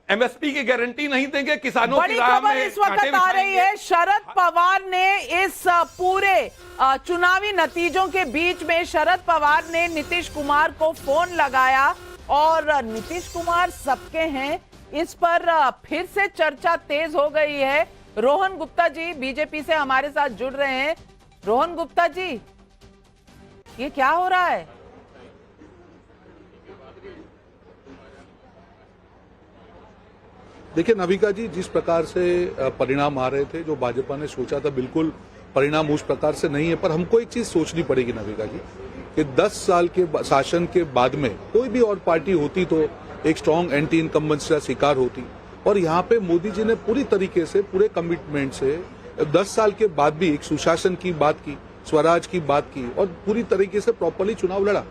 MSP की guarantee नहीं देंगे, किसानों बड़ी की राह खबर में इस वक्त कांटे आ रही बिछाएंगे। है, शरद पवार ने इस पूरे चुनावी नतीजों के बीच में शरद पवार ने नीतीश कुमार को फोन लगाया और नीतीश कुमार सबके हैं, इस पर फिर से चर्चा तेज हो गई है। रोहन गुप्ता जी बीजेपी से हमारे साथ जुड़ रहे हैं। रोहन गुप्ता जी, ये क्या हो रहा है? देखिए नविका जी, जिस प्रकार से परिणाम आ रहे थे, जो भाजपा ने सोचा था, बिल्कुल परिणाम उस प्रकार से नहीं है। पर हमको एक चीज सोचनी पड़ेगी नविका जी कि 10 साल के शासन के बाद में कोई भी और पार्टी होती तो एक स्ट्रांग एंटी इनकम्बेंसी का शिकार होती। और यहाँ पे मोदी जी ने पूरी तरीके से, पूरे कमिटमेंट से 10 साल के बाद भी एक सुशासन की बात की, स्वराज की बात की और पूरी तरीके से प्रॉपरली चुनाव लड़ा।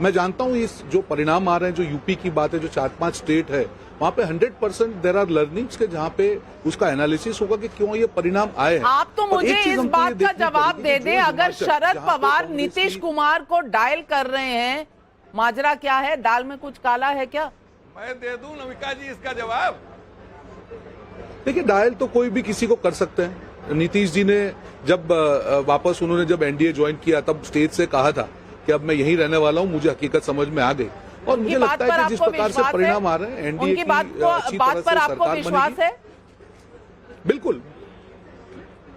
मैं जानता हूं इस जो परिणाम आ रहे हैं, जो यूपी की बात है, जो 4-5 स्टेट है, वहां पे 100% देयर आर लर्निंग्स के जहां पे उसका एनालिसिस होगा कि क्यों ये परिणाम आए हैं। आप तो मुझे इस बात का जवाब दे दें, अगर शरद पवार नीतीश कुमार को डायल कर रहे हैं, माजरा क्या है? दाल में कुछ काला है क्या? मैं दे दूं नविका जी इसका जवाब। देखिए, डायल तो कोई भी किसी को कर सकते हैं। नीतीश जी ने जब वापस उन्होंने जब एनडीए ज्वाइन किया, तब स्टेज से कहा था कि अब मैं यहीं रहने वाला हूं, मुझे हकीकत समझ में आ गई। और मुझे लगता है कि जिस प्रकार से परिणाम आ रहे हैं, एनडीए उनकी बात पर आपको विश्वास है? बिल्कुल।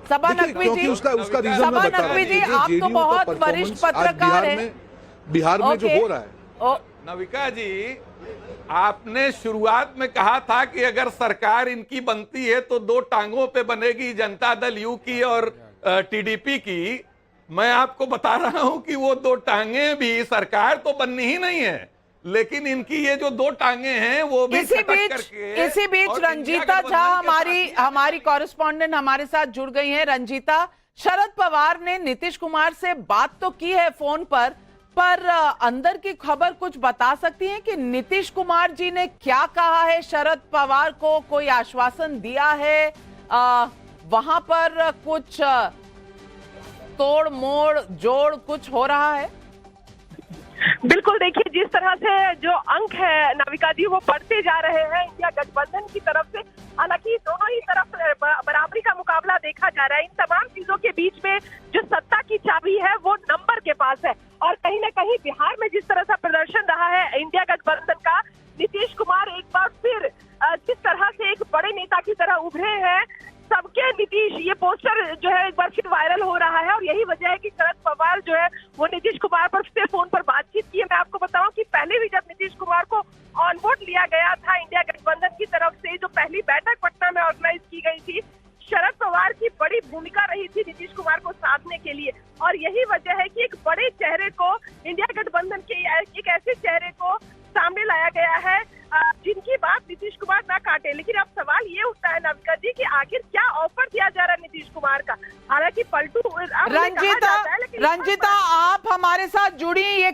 सबा नकवी जी, उसका रीजन सबा मैं बता नकवी जी, रहा हूं। आप तो बहुत वरिष्ठ पत्रकार हैं। बिहार में जो हो रहा है, नविका जी, आपने शुरुआत में कहा था कि अगर सरकार इनकी बनती है तो 2 टांगों पे बनेगी, जनता दल यू की और टीडीपी की। मैं आपको बता रहा हूं कि वो 2 टांगे भी सरकार तो बननी ही नहीं है, लेकिन इनकी ये जो 2 टांगे हैं वो भी इसी बीच रंजीता झा हमारी कॉरेस्पॉन्डेंट हमारे साथ जुड़ गई हैं। रंजीता, शरद पवार ने नीतीश कुमार से बात तो की है फोन पर अंदर की खबर कुछ बता सकती हैं कि नीतीश कुमार जी ने क्या कहा है? शरद पवार को कोई आश्वासन दिया है? वहां पर कुछ तोड़ मोड़ जोड़ कुछ हो रहा है? बिल्कुल, देखिए जिस तरह से जो अंक है नाविका जी वो बढ़ते जा रहे हैं इंडिया गठबंधन की तरफ से। हालांकि दोनों ही तरफ बराबरी का मुकाबला देखा जा रहा है। इन तमाम चीजों के बीच में जो सत्ता की चाबी है वो नंबर के पास है। और कहीं ना कहीं बिहार में जिस तरह से प्रदर्शन रहा है इंडिया गठबंधन का, नीतीश कुमार एक बार फिर जिस तरह से एक बड़े नेता की तरह उभरे हैं, सबके नीतीश, ये पोस्टर जो है एक बार फिर वायरल हो रहा है। और यही वजह है कि शरद पवार जो है वो नीतीश कुमार पर से फोन पर बातचीत की है। मैं आपको बताऊं कि पहले भी जब नीतीश कुमार को ऑन बोर्ड लिया गया था इंडिया गठबंधन की तरफ से, जो पहली बैठक पटना में ऑर्गेनाइज की गई थी, शरद पवार की बड़ी भूमिका रही थी नीतीश कुमार को साधने के लिए। और यही वजह है कि एक बड़े चेहरे को, इंडिया गठबंधन के एक ऐसे चेहरे को सामने लाया गया है जिनकी बात नीतीश कुमार ना काटे। लेकिन अब सवाल ये उठता है नविका जी कि आखिर क्या ऑफर दिया जा रहा है नीतीश कुमार का? हालांकि पलटू रंजीता, आप हमारे साथ जुड़ी, ये